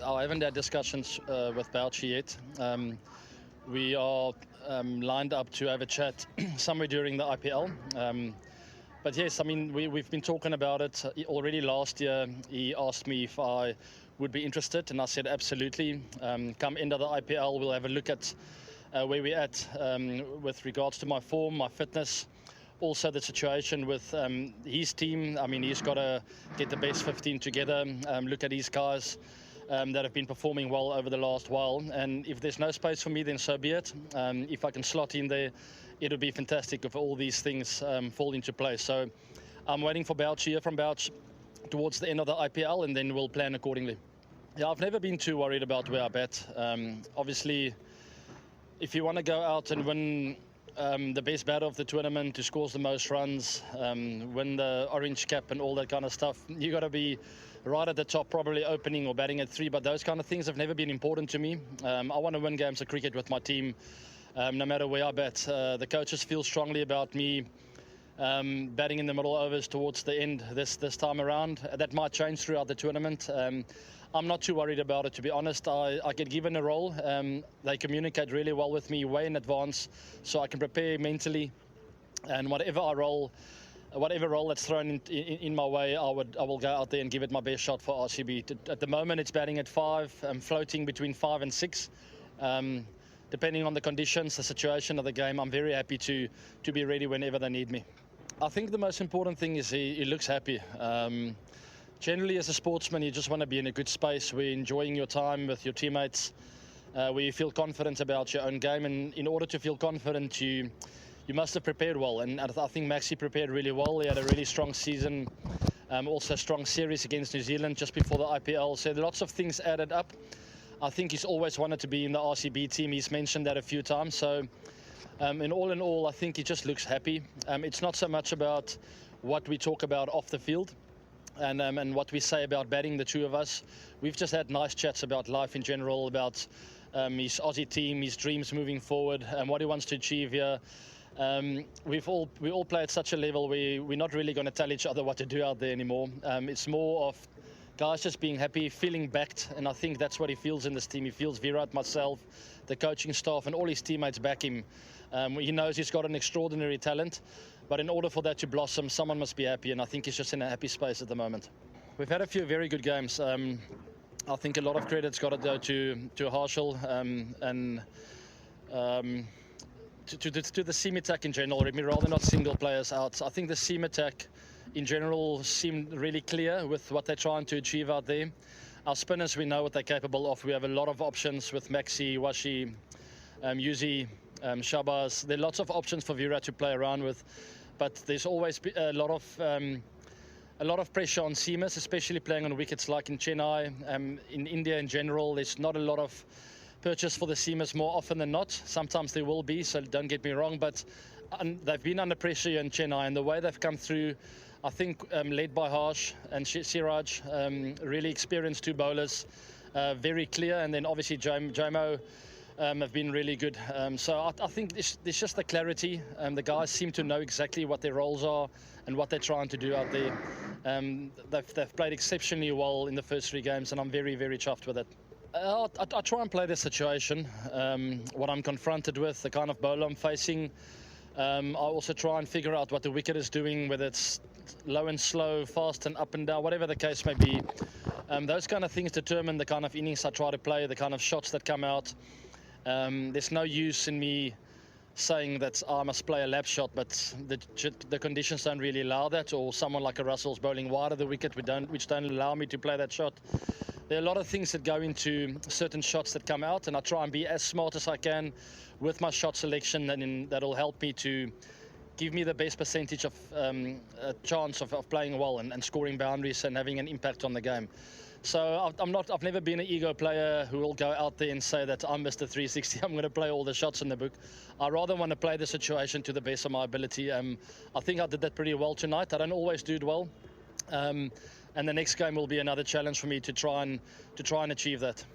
I haven't had discussions with Bouchy yet. We are lined up to have a chat somewhere during the IPL. But yes, I mean, we've been talking about it already last year. He asked me if I would be interested, and I said absolutely. Come end of the IPL, we'll have a look at where we're at with regards to my form, my fitness, also the situation with his team. I mean, he's got to get the best 15 together, look at these guys that have been performing well over the last while. And if there's no space for me, then so be it. If I can slot in there, it would be fantastic if all these things fall into place. So I'm waiting for Bouch here from Bouch towards the end of the IPL, and then we'll plan accordingly. Yeah, I've never been too worried about where I bat. Obviously, if you want to go out and win the best batter of the tournament, who scores the most runs, win the orange cap and all that kind of stuff, you got to be right at the top, probably opening or batting at 3. But those kind of things have never been important to me. I want to win games of cricket with my team, no matter where I bat. The coaches feel strongly about me batting in the middle overs towards the end this time around. That might change throughout the tournament. I'm not too worried about it, to be honest. I get given a role. They communicate really well with me way in advance, so I can prepare mentally. And whatever role that's thrown in my way, I will go out there and give it my best shot for RCB. At the moment, it's batting at 5. I'm floating between 5 and 6. Depending on the conditions, the situation of the game, I'm very happy to be ready whenever they need me. I think the most important thing is he looks happy. Generally, as a sportsman, you just want to be in a good space where you're enjoying your time with your teammates, where you feel confident about your own game. And in order to feel confident, you must have prepared well. And I think Maxi prepared really well. He had a really strong season, also a strong series against New Zealand just before the IPL. So lots of things added up. I think he's always wanted to be in the RCB team. He's mentioned that a few times. So in all, I think he just looks happy. It's not so much about what we talk about off the field and what we say about batting, the two of us. We've just had nice chats about life in general, about his Aussie team, his dreams moving forward, and what he wants to achieve here. We all play at such a level where we're not really going to tell each other what to do out there anymore. It's more of guys just being happy, feeling backed, and I think that's what he feels in this team. He feels Virat, myself, the coaching staff, and all his teammates back him. He knows he's got an extraordinary talent, but in order for that to blossom, someone must be happy, and I think he's just in a happy space at the moment. We've had a few very good games. I think a lot of credit's got to go to Harshal and to the seam attack in general. We'd rather not single players out. I think the seam attack in general seemed really clear with what they're trying to achieve out there. Our spinners, we know what they're capable of. We have a lot of options with Maxi, Washi, Yuzi, Shabazz. There are lots of options for Virat to play around with, but there's always a lot of pressure on seamers, especially playing on wickets like in Chennai. In India in general, there's not a lot of purchase for the seamers more often than not. Sometimes there will be, so don't get me wrong, but they've been under pressure here in Chennai, and the way they've come through, I think led by Harsh and Siraj, really experienced 2 bowlers, very clear, and then obviously Jomo have been really good. So I think there's just the clarity. The guys seem to know exactly what their roles are and what they're trying to do out there. They've played exceptionally well in the first 3 games, and I'm very, very chuffed with it. I try and play the situation, what I'm confronted with, the kind of bowler I'm facing. I also try and figure out what the wicket is doing, whether it's low and slow, fast and up and down, whatever the case may be. Those kind of things determine the kind of innings I try to play, the kind of shots that come out. There's no use in me saying that I must play a lap shot, but the conditions don't really allow that, or someone like a Russell's bowling wide of the wicket, which don't allow me to play that shot. There are a lot of things that go into certain shots that come out, and I try and be as smart as I can with my shot selection, and that'll help me to give me the best percentage of a chance of playing well and scoring boundaries and having an impact on the game. So I've never been an ego player who will go out there and say that I'm Mr. 360. I'm going to play all the shots in the book. I rather want to play the situation to the best of my ability. I think I did that pretty well tonight. I don't always do it well. And the next game will be another challenge for me to try and achieve that.